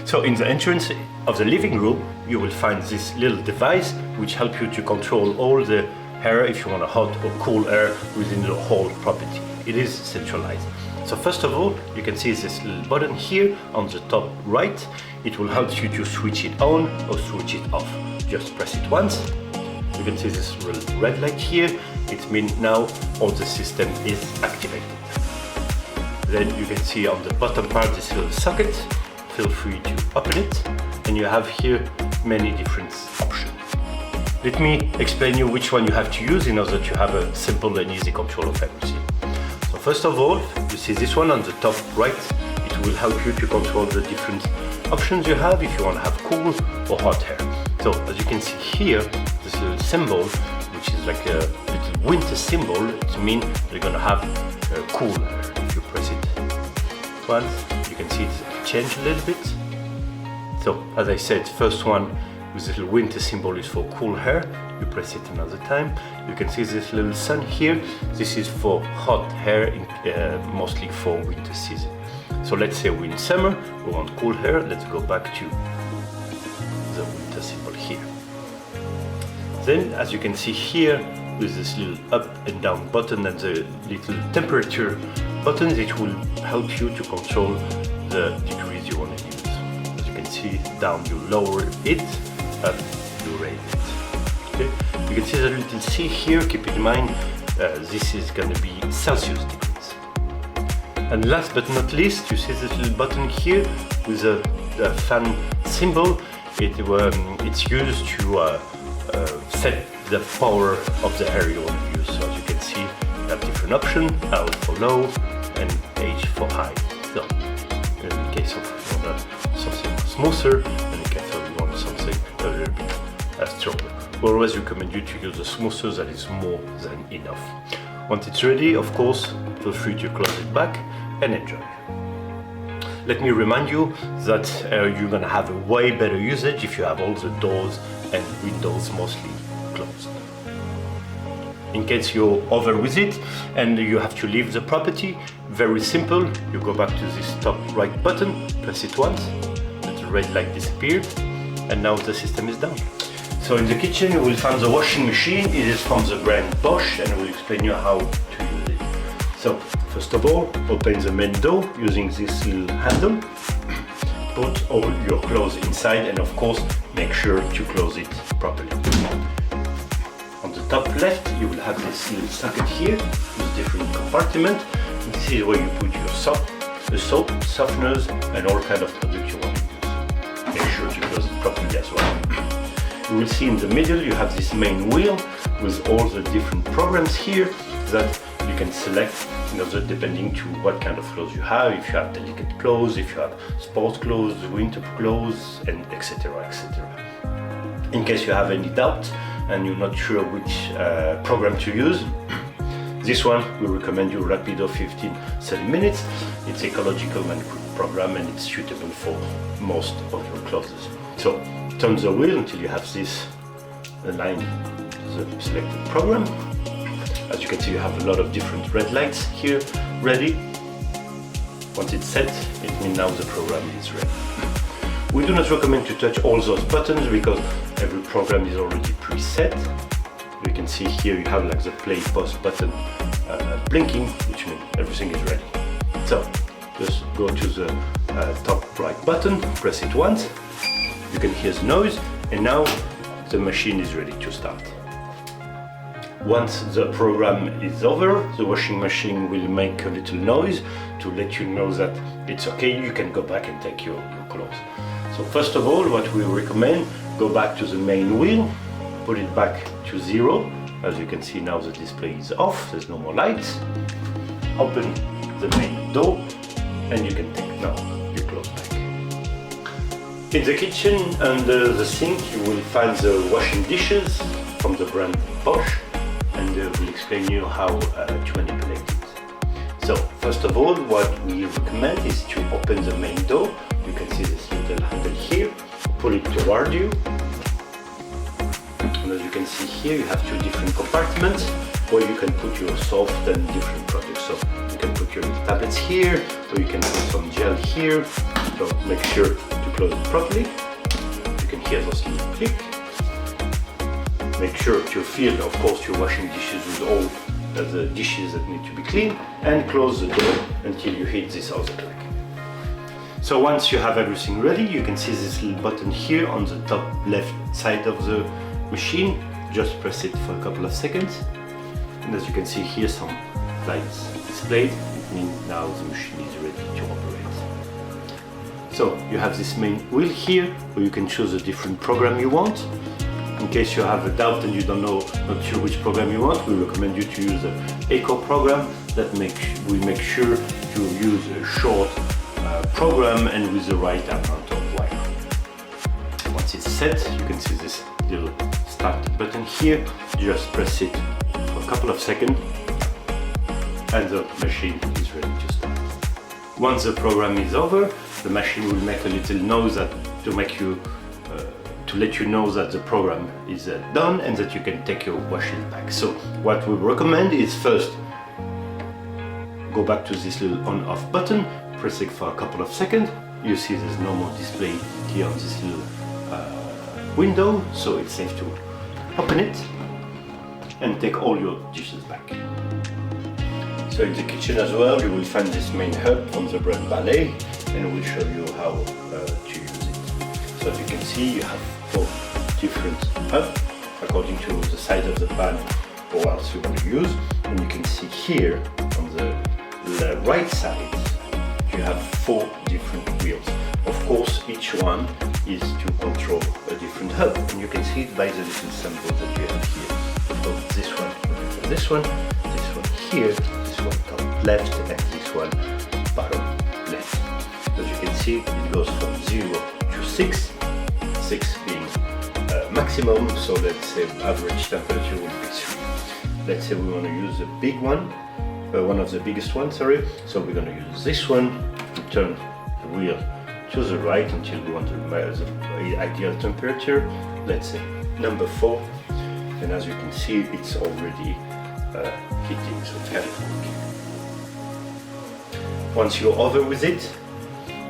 So in the entrance of the living room, you will find this little device which helps you to control all the air if you want a hot or cool air within the whole property. It is centralized. So first of all, you can see this little button here on the top right. It will help you to switch it on or switch it off. Just press it once. You can see this little red light here. It means now all the system is activated. Then you can see on the bottom part this little socket. Feel free to open it, and you have here many different options. Let me explain you which one you have to use in order to have a simple and easy control of everything. So first of all, you see this one on the top right. It will help you to control the different options you have if you want to have cool or hot air. So as you can see here, this little symbol, which is like a little winter symbol, it means you're going to have cool air. If you press it once, you can see it change a little bit. So as I said, first one with this little winter symbol is for cool air. You press it another time. You can see this little sun here. This is for hot air, mostly for winter season. So let's say we're in summer, we want cool air. Let's go back to the winter symbol here. Then, as you can see here, with this little up and down button and the little temperature buttons, it will help you to control the degrees you want to use. As you can see, down you lower it, up you raise it. Okay? You can see the little C here. Keep in mind, this is going to be Celsius degrees. And last but not least, you see this little button here with a fan symbol. It's used to set the power of the air you want to use. So as you can see, you have different options: L for low and H for high. So in case of you want something smoother, and in case of you want something a little bit stronger. We always recommend you to use the smoother. That is more than enough. Once it's ready, of course, feel free to close it back and enjoy. Let me remind you that you're going to have a way better usage if you have all the doors and windows mostly closed. In case you're over with it and you have to leave the property, very simple. You go back to this top right button, press it once, the red light disappeared, and now the system is done. So in the kitchen you will find the washing machine. It is from the brand Bosch, and I will explain you how to use it. So first of all, open the main door using this little handle. Put all your clothes inside, and of course make sure to close it properly. On the top left you will have this little socket here with different compartments. This is where you put your soap, softeners, and all kind of products you want to use. Make sure to close it properly as well. You will see in the middle you have this main wheel with all the different programs here that you can select, depending to what kind of clothes you have. If you have delicate clothes, if you have sports clothes, winter clothes, and etc. etc. In case you have any doubt and you're not sure which program to use, this one we recommend you Rapido 15-30 minutes. It's ecological and quick program, and it's suitable for most of your clothes. So turn the wheel until you have this aligned to the selected program. As you can see, you have a lot of different red lights here ready. Once it's set, it means now the program is ready. We do not recommend to touch all those buttons because every program is already preset. You can see here you have like the play pause button blinking, which means everything is ready. So just go to the top right button, press it once. You can hear the noise, and now the machine is ready to start. Once the program is over, the washing machine will make a little noise to let you know that it's okay, you can go back and take your clothes. So first of all, what we recommend, go back to the main wheel, put it back to 0. As you can see now the display is off, there's no more lights. Open the main door and you can take now your clothes back. In the kitchen under the sink you will find the washing dishes from the brand Bosch, and we'll explain you how to manipulate it. So first of all, what we recommend is to open the main door. You can see this little handle here, pull it toward you, and as you can see here you have two different compartments where you can put your soft and different products. So you can put your tablets here, or you can put some gel here. So make sure to close it properly. You can hear those little click. Make sure to fill, of course, your washing dishes with all the dishes that need to be cleaned, and close the door until you hit this other click. So once you have everything ready, you can see this little button here on the top left side of the machine. Just press it for a couple of seconds, and as you can see here, some lights displayed. It means now the machine is ready to operate. So you have this main wheel here, where you can choose a different program you want. In case you have a doubt and you don't know, not sure which program you want, we recommend you to use the Eco program. That will make sure to use a short program and with the right amount of wire. Once it's set, you can see this little start button here. Just press it for a couple of seconds and the machine is ready to start. Once the program is over, the machine will make a little noise to let you know that the program is done and that you can take your washing back. So what we recommend is first go back to this little on-off button, press it for a couple of seconds. You see this normal display here on this little window, so it's safe to open it and take all your dishes back. So in the kitchen as well, you will find this main hub from the brand Ballet, and we'll show you how to use it. So as you can see, you have 4 different hubs according to the size of the pan or what else you want to use. And you can see here on the right side, you have 4 different wheels. Of course, each one is to control a different hub, and you can see it by the little symbol that you have here. So this one here, this one top left, and this one bottom left. As you can see, it goes from 0 to 6, 6 being maximum, so let's say average temperature will be 3. Let's say we want to use the big one, one of the biggest ones, sorry. So we're going to use this one to turn the wheel to the right until we want the ideal temperature, let's say number 4. And as you can see, it's already heating, so it's kind of quick. Once you're over with it,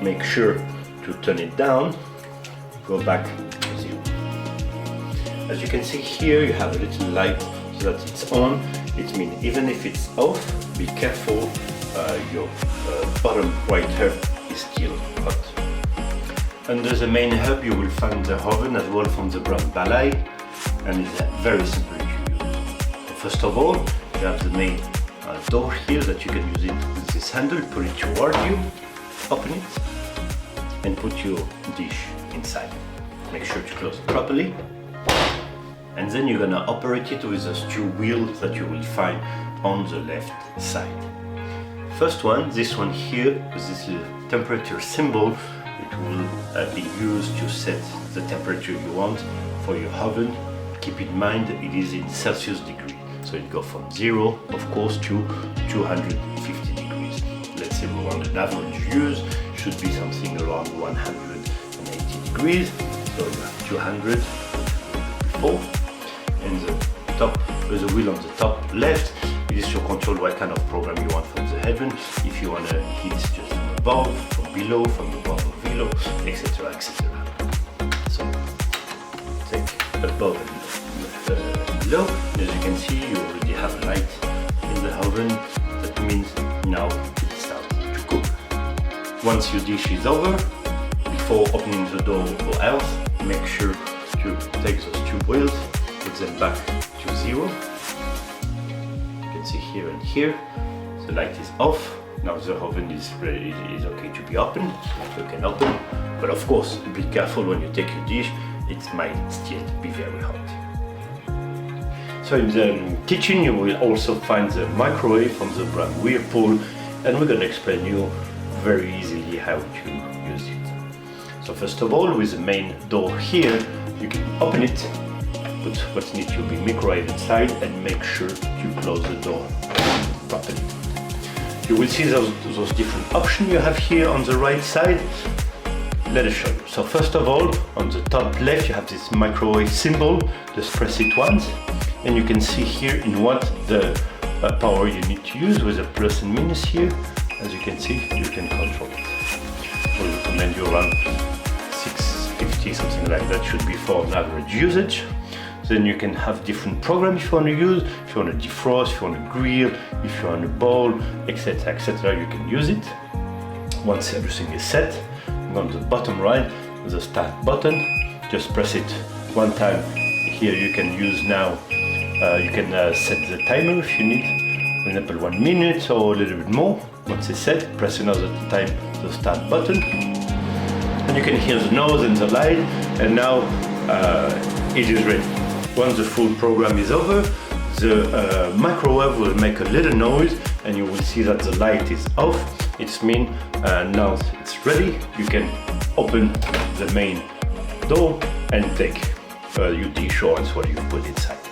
make sure to turn it down, go back to 0. As you can see here, you have a little light so that it's on. It means even if it's off, be careful, your bottom right hub is still hot. Under the main hub, you will find the oven as well from the brand Ballet, and it's very simple to use. So first of all, you have the main door here that you can use it with this handle, pull it toward you, open it, and put your dish inside. Make sure to close it properly. And then you're gonna operate it with those 2 wheels that you will find on the left side. First one, this one here, with this little temperature symbol, it will be used to set the temperature you want for your oven. Keep in mind it is in Celsius degree, so it goes from 0, of course, to 250 degrees. Let's say we want an average use, should be something around 180 degrees, so you have 200 before. And the top, the wheel on the top left, it is to control what kind of program you want from the oven. If you want to heat just from above, from below, from above or below, etc., etc. So take above and below. As you can see, you already have a light in the oven. That means now it starts to cook. Once your dish is over, before opening the door or else, make sure to take those 2 wheels, put them back to 0. You can see here and here, the light is off. Now the oven is ready, is okay to be opened, so you can open. But of course, be careful when you take your dish, it might still be very hot. So in the kitchen you will also find the microwave from the brand Whirlpool, and we're going to explain you very easily how to use it. So first of all, with the main door here, you can open it, put what needs to be microwave inside, and make sure to close the door properly. You will see those different options you have here on the right side. Let us show you. So first of all, on the top left you have this microwave symbol. Just press it once, and you can see here in what the power you need to use with a plus and minus here. As you can see, you can control it. We recommend you run 50, something like that should be for an average usage. Then you can have different programs if you want to use, if you want to defrost, if you want to grill, if you want to boil, etc., you can use it. Once everything is set, go on the bottom right, the start button, just press it one time. Here you can use now, you can set the timer if you need, for example 1 minute or a little bit more. Once it's set, press another time the start button, and you can hear the nose and the light, and now it is ready. Once the full program is over, the microwave will make a little noise and you will see that the light is off. It means now it's ready. You can open the main door and take your dish or what you put inside.